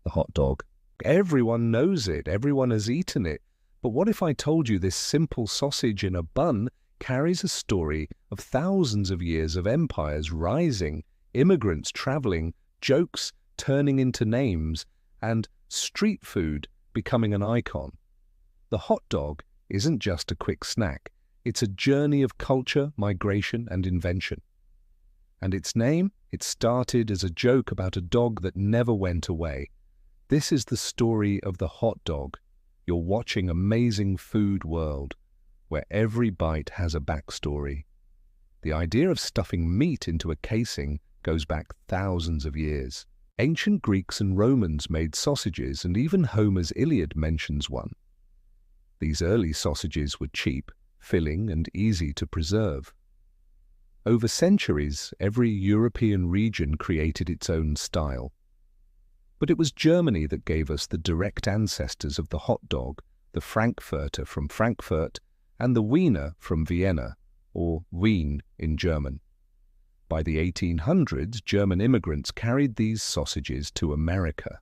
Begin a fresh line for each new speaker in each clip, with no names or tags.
the hot dog.
Everyone knows it, everyone has eaten it. But what if I told you this simple sausage in a bun carries a story of thousands of years of empires rising, immigrants traveling, jokes turning into names, and street food becoming an icon? The hot dog isn't just a quick snack. It's a journey of culture, migration, and invention. And its name? It started as a joke about a dog that never went away. This is the story of the hot dog. You're watching Amazing Food World, where every bite has a backstory. The idea of stuffing meat into a casing goes back thousands of years. Ancient Greeks and Romans made sausages, and even Homer's Iliad mentions one. These early sausages were cheap, filling, and easy to preserve. Over centuries, every European region created its own style. But it was Germany that gave us the direct ancestors of the hot dog, the frankfurter from Frankfurt, and the wiener from Vienna, or Wien in German. By the 1800s, German immigrants carried these sausages to America.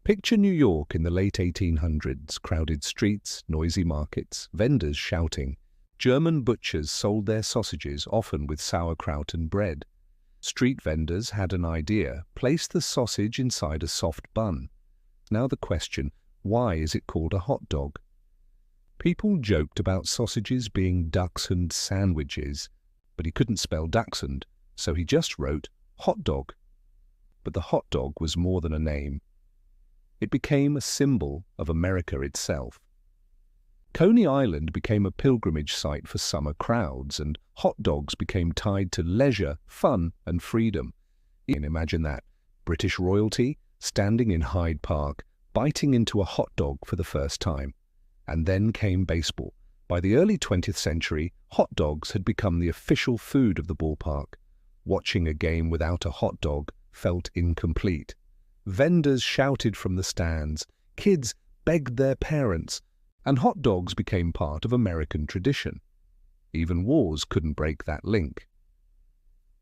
Picture New York in the late 1800s, crowded streets, noisy markets, vendors shouting. German butchers sold their sausages, often with sauerkraut and bread. Street vendors had an idea: place the sausage inside a soft bun. Now the question, why is it called a hot dog? People joked about sausages being dachshund sandwiches, but he couldn't spell dachshund, so he just wrote hot dog. But the hot dog was more than a name. It became a symbol of America itself. Coney Island became a pilgrimage site for summer crowds, and hot dogs became tied to leisure, fun, and freedom. Imagine that. British royalty standing in Hyde Park, biting into a hot dog for the first time. And then came baseball. By the early 20th century, hot dogs had become the official food of the ballpark. Watching a game without a hot dog felt incomplete. Vendors shouted from the stands, kids begged their parents, and hot dogs became part of American tradition. Even wars couldn't break that link.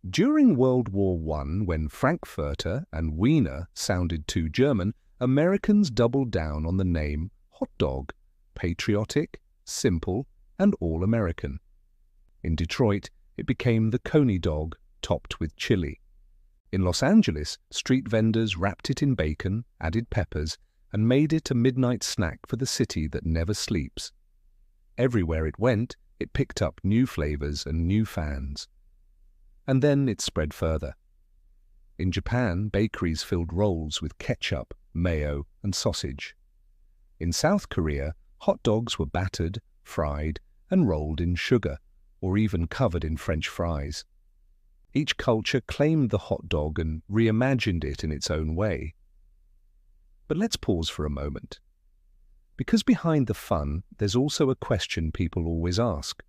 During World War I, when frankfurter and wiener sounded too German, Americans doubled down on the name hot dog, patriotic, simple, and all-American. In Detroit, it became the Coney dog, topped with chili. In Los Angeles, street vendors wrapped it in bacon, added peppers, and made it a midnight snack for the city that never sleeps. Everywhere it went, it picked up new flavors and new fans. And then it spread further. In Japan, bakeries filled rolls with ketchup, mayo, and sausage. In South Korea, hot dogs were battered, fried, and rolled in sugar, or even covered in French fries. Each culture claimed the hot dog and reimagined it in its own way. But let's pause for a moment. Because behind the fun, there's also a question people always ask.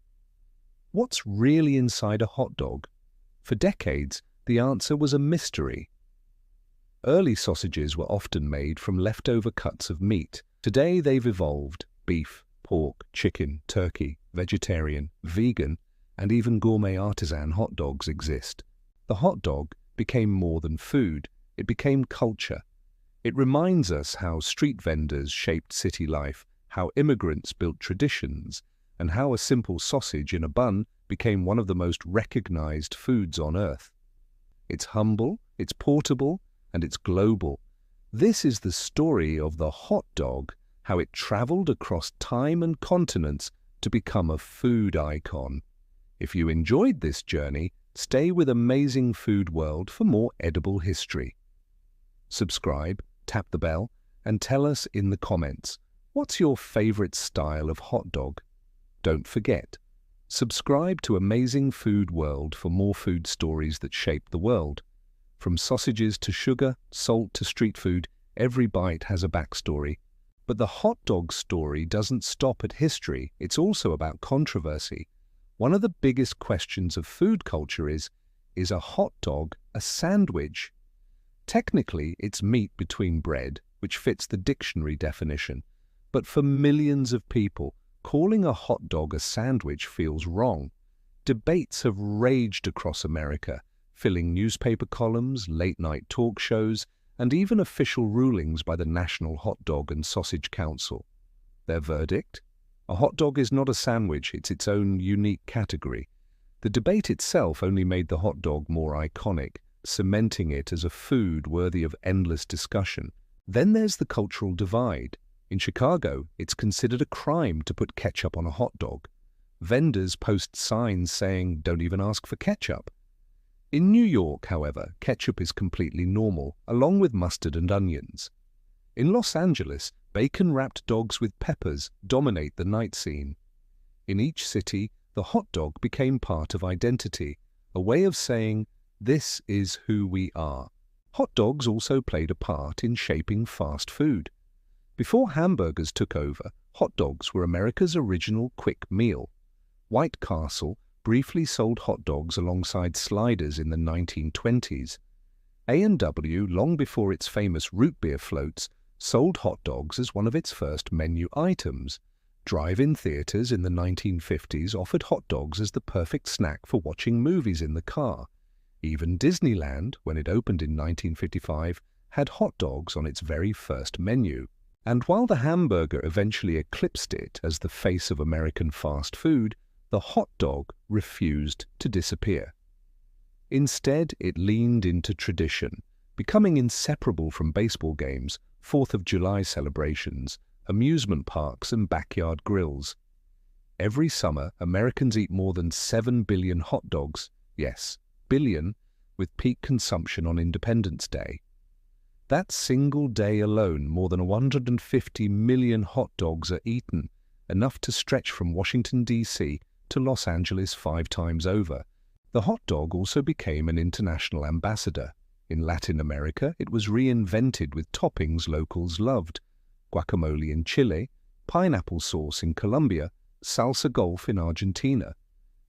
What's really inside a hot dog? For decades, the answer was a mystery. Early sausages were often made from leftover cuts of meat. Today they've evolved. Beef, pork, chicken, turkey, vegetarian, vegan, and even gourmet artisan hot dogs exist. The hot dog became more than food. It became culture. It reminds us how street vendors shaped city life, how immigrants built traditions, and how a simple sausage in a bun became one of the most recognized foods on earth. It's humble, it's portable, and it's global. This is the story of the hot dog, how it traveled across time and continents to become a food icon. If you enjoyed this journey, stay with Amazing Food World for more edible history. Subscribe, tap the bell, and tell us in the comments, what's your favorite style of hot dog? Don't forget, subscribe to Amazing Food World for more food stories that shape the world. From sausages to sugar, salt to street food, every bite has a backstory. But the hot dog story doesn't stop at history, it's also about controversy. One of the biggest questions of food culture is a hot dog a sandwich? Technically, it's meat between bread, which fits the dictionary definition. But for millions of people, calling a hot dog a sandwich feels wrong. Debates have raged across America, filling newspaper columns, late-night talk shows, and even official rulings by the National Hot Dog and Sausage Council. Their verdict? A hot dog is not a sandwich, it's its own unique category. The debate itself only made the hot dog more iconic, cementing it as a food worthy of endless discussion. Then there's the cultural divide. In Chicago, it's considered a crime to put ketchup on a hot dog. Vendors post signs saying, "Don't even ask for ketchup." In New York, however, ketchup is completely normal, along with mustard and onions. In Los Angeles, bacon-wrapped dogs with peppers dominate the night scene. In each city, the hot dog became part of identity, a way of saying, "This is who we are." Hot dogs also played a part in shaping fast food. Before hamburgers took over, hot dogs were America's original quick meal. White Castle briefly sold hot dogs alongside sliders in the 1920s. A&W, long before its famous root beer floats, sold hot dogs as one of its first menu items. Drive-in theaters in the 1950s offered hot dogs as the perfect snack for watching movies in the car. Even Disneyland, when it opened in 1955, had hot dogs on its very first menu. And while the hamburger eventually eclipsed it as the face of American fast food, the hot dog refused to disappear. Instead, it leaned into tradition, becoming inseparable from baseball games, 4th of July celebrations, amusement parks and backyard grills. Every summer, Americans eat more than 7 billion hot dogs, yes, billion, with peak consumption on Independence Day. That single day alone, more than 150 million hot dogs are eaten, enough to stretch from Washington, D.C. to Los Angeles 5 times over. The hot dog also became an international ambassador. In Latin America, it was reinvented with toppings locals loved: guacamole in Chile, pineapple sauce in Colombia, salsa golf in Argentina.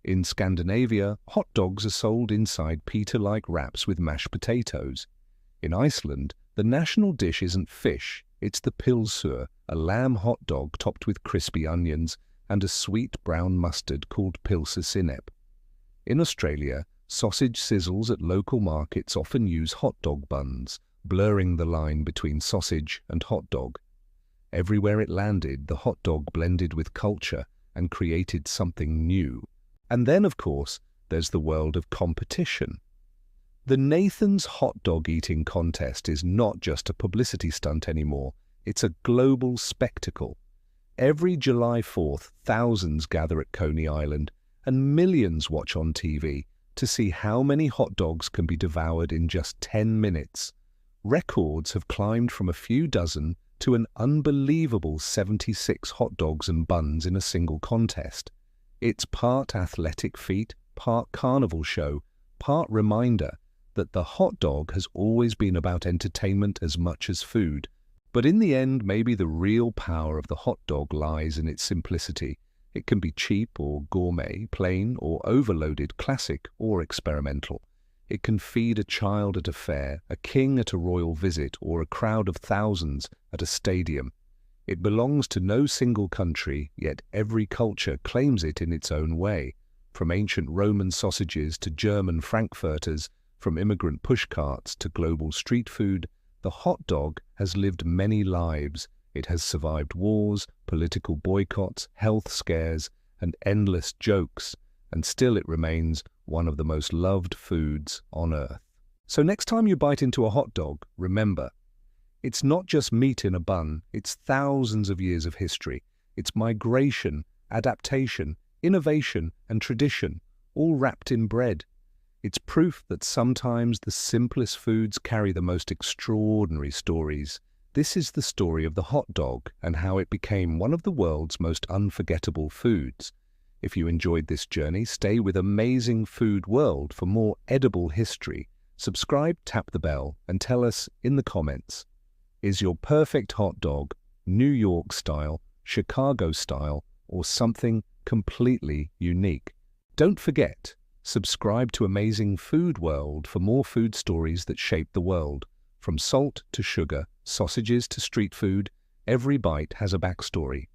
In Scandinavia, hot dogs are sold inside pita-like wraps with mashed potatoes. In Iceland, the national dish isn't fish, it's the pilsur, a lamb hot dog topped with crispy onions and a sweet brown mustard called pilsarsinnep. In Australia, sausage sizzles at local markets often use hot dog buns, blurring the line between sausage and hot dog. Everywhere it landed, the hot dog blended with culture and created something new. And then, of course, there's the world of competition. The Nathan's Hot Dog Eating Contest is not just a publicity stunt anymore, it's a global spectacle. Every July 4th, thousands gather at Coney Island, and millions watch on TV to see how many hot dogs can be devoured in just 10 minutes. Records have climbed from a few dozen to an unbelievable 76 hot dogs and buns in a single contest. It's part athletic feat, part carnival show, part reminder that the hot dog has always been about entertainment as much as food. But in the end, maybe the real power of the hot dog lies in its simplicity. It can be cheap or gourmet, plain or overloaded, classic or experimental. It can feed a child at a fair, a king at a royal visit, or a crowd of thousands at a stadium. It belongs to no single country, yet every culture claims it in its own way. From ancient Roman sausages to German frankfurters, from immigrant pushcarts to global street food, the hot dog has lived many lives. It has survived wars, political boycotts, health scares, and endless jokes, and still it remains one of the most loved foods on earth. So next time you bite into a hot dog, remember, it's not just meat in a bun, it's thousands of years of history. It's migration, adaptation, innovation, and tradition, all wrapped in bread. It's proof that sometimes the simplest foods carry the most extraordinary stories. This is the story of the hot dog and how it became one of the world's most unforgettable foods. If you enjoyed this journey, stay with Amazing Food World for more edible history. Subscribe, tap the bell, and tell us in the comments, is your perfect hot dog New York style, Chicago style, or something completely unique? Don't forget, subscribe to Amazing Food World for more food stories that shape the world. From salt to sugar, sausages to street food, every bite has a backstory.